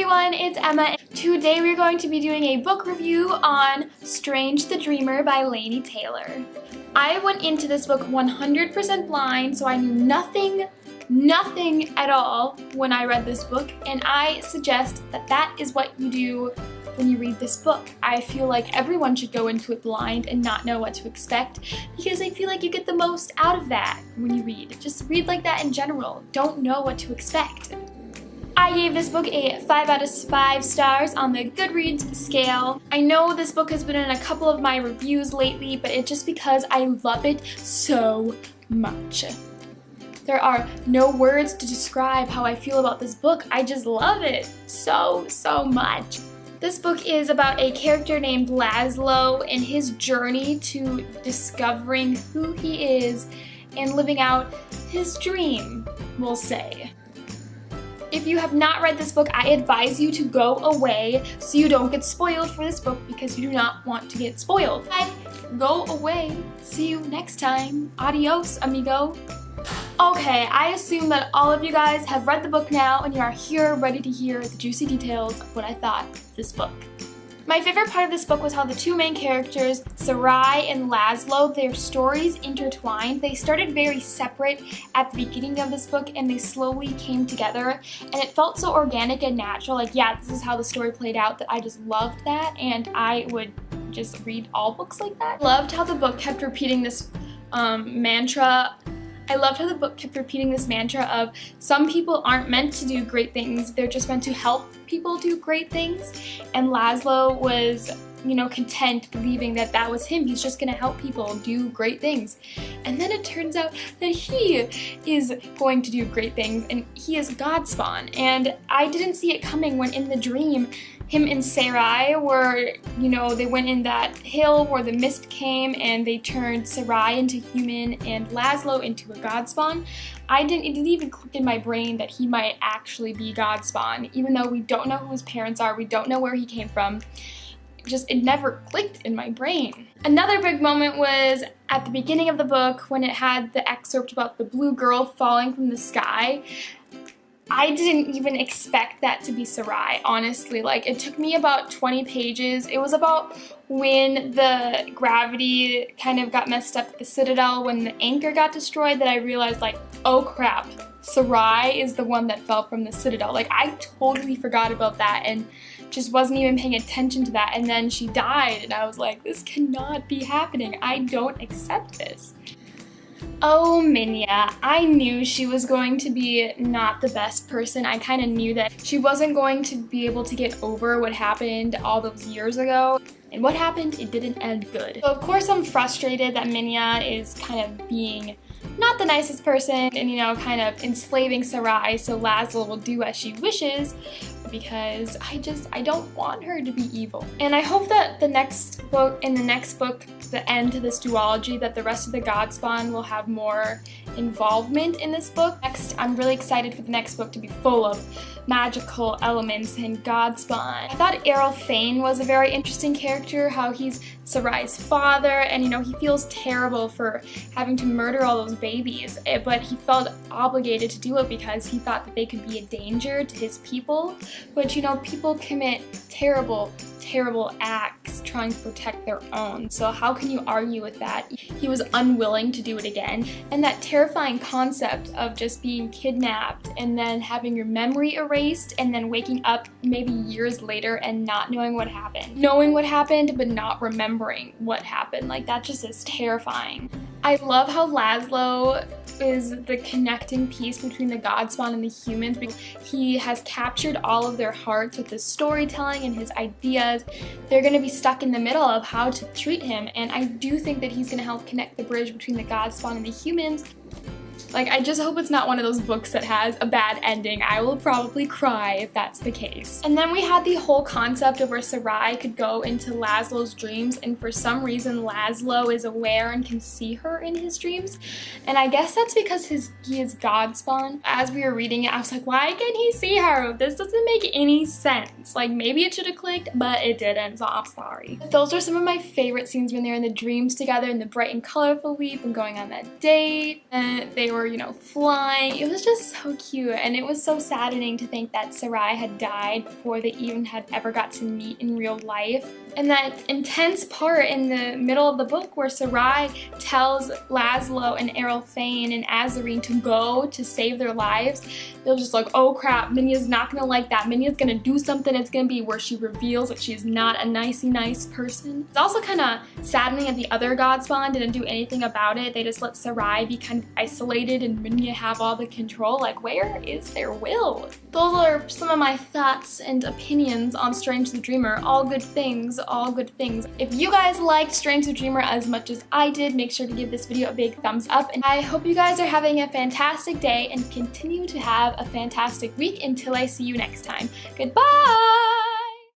everyone, it's Emma. Today we're going to be doing a book review on Strange the Dreamer by Laini Taylor. I went into this book 100% blind, so I knew nothing at all when I read this book, and I suggest that that is what you do when you read this book. I feel like everyone should go into it blind and not know what to expect, because I feel like you get the most out of that when you read. Just read like that in general. Don't know what to expect. I gave this book a 5 out of 5 stars on the Goodreads scale. I know this book has been in a couple of my reviews lately, but it's just because I love it so much. There are no words to describe how I feel about this book. I just love it so much. This book is about a character named Laszlo and his journey to discovering who he is and living out his dream, we'll say. If you have not read this book, I advise you to go away so you don't get spoiled for this book, because you do not want to get spoiled. Go away. See you next time. Adios, amigo. Okay, I assume that all of you guys have read the book now and you are here ready to hear the juicy details of what I thought of this book. My favorite part of this book was how the two main characters, Sarai and Laszlo, their stories intertwined. They started very separate at the beginning of this book and they slowly came together, and it felt so organic and natural. Like, yeah, this is how the story played out, that I just loved that, and I would just read all books like that. I loved how the book kept repeating this mantra. I loved how the book kept repeating this mantra of some people aren't meant to do great things, they're just meant to help people do great things. And Laszlo was, content believing that that was him. He's just gonna help people do great things. And then it turns out that he is going to do great things, and he is God spawn. And I didn't see it coming when in the dream, him and Sarai were, they went in that hill where the mist came and they turned Sarai into human and Laszlo into a God spawn. It didn't even click in my brain that he might actually be God spawn, even though we don't know who his parents are, we don't know where he came from. It never clicked in my brain. Another big moment was at the beginning of the book when it had the excerpt about the blue girl falling from the sky. I didn't even expect that to be Sarai, honestly. Like, it took me about 20 pages. It was about when the gravity kind of got messed up at the Citadel, when the anchor got destroyed, that I realized, like, oh crap, Sarai is the one that fell from the Citadel. Like, I totally forgot about that and just wasn't even paying attention to that, and then she died, and I was like, this cannot be happening. I don't accept this. Oh, Minya, I knew she was going to be not the best person. I kind of knew that she wasn't going to be able to get over what happened all those years ago. And what happened, it didn't end good. So of course I'm frustrated that Minya is kind of being not the nicest person and, kind of enslaving Sarai so Laszlo will do as she wishes, because I don't want her to be evil. And I hope that in the next book, the end to this duology, that the rest of the God spawn will have more involvement in this book. Next, I'm really excited for the next book to be full of magical elements and God spawn. I thought Errol Fane was a very interesting character, how he's Sarai's father, and he feels terrible for having to murder all those babies, but he felt obligated to do it because he thought that they could be a danger to his people, which people commit terrible acts trying to protect their own, so how can you argue with that? He was unwilling to do it again. And that terrifying concept of just being kidnapped and then having your memory erased and then waking up maybe years later and not knowing what happened. Knowing what happened but not remembering what happened, like, that just is terrifying. I love how Laszlo is the connecting piece between the God spawn and the humans, because he has captured all of their hearts with his storytelling and his ideas. They're going to be stuck in the middle of how to treat him, and I do think that he's going to help connect the bridge between the God spawn and the humans. Like, I just hope it's not one of those books that has a bad ending. I will probably cry if that's the case. And then we had the whole concept of where Sarai could go into Laszlo's dreams, and for some reason Laszlo is aware and can see her in his dreams. And I guess that's because he is God spawn. As we were reading it, I was like, why can he see her? This doesn't make any sense. Like, maybe it should have clicked, but it didn't, so I'm sorry. But those are some of my favorite scenes when they're in the dreams together in the bright and colorful leaf and going on that date. And they were were, you know, flying. It was just so cute, and it was so saddening to think that Sarai had died before they even had ever got to meet in real life. And that intense part in the middle of the book where Sarai tells Laszlo and Errol Fane and Azarine to go to save their lives, they're just like, oh crap, Minya's not gonna like that. Minya's gonna do something. It's gonna be where she reveals that she's not a nicey nice person. It's also kind of saddening that the other Godspawn didn't do anything about it. They just let Sarai be kind of isolated and Minya have all the control. Like, where is their will? Those are some of my thoughts and opinions on Strange the Dreamer. All good things, all good things. If you guys liked Strange the Dreamer as much as I did, make sure to give this video a big thumbs up. And I hope you guys are having a fantastic day and continue to have a fantastic week until I see you next time. Goodbye!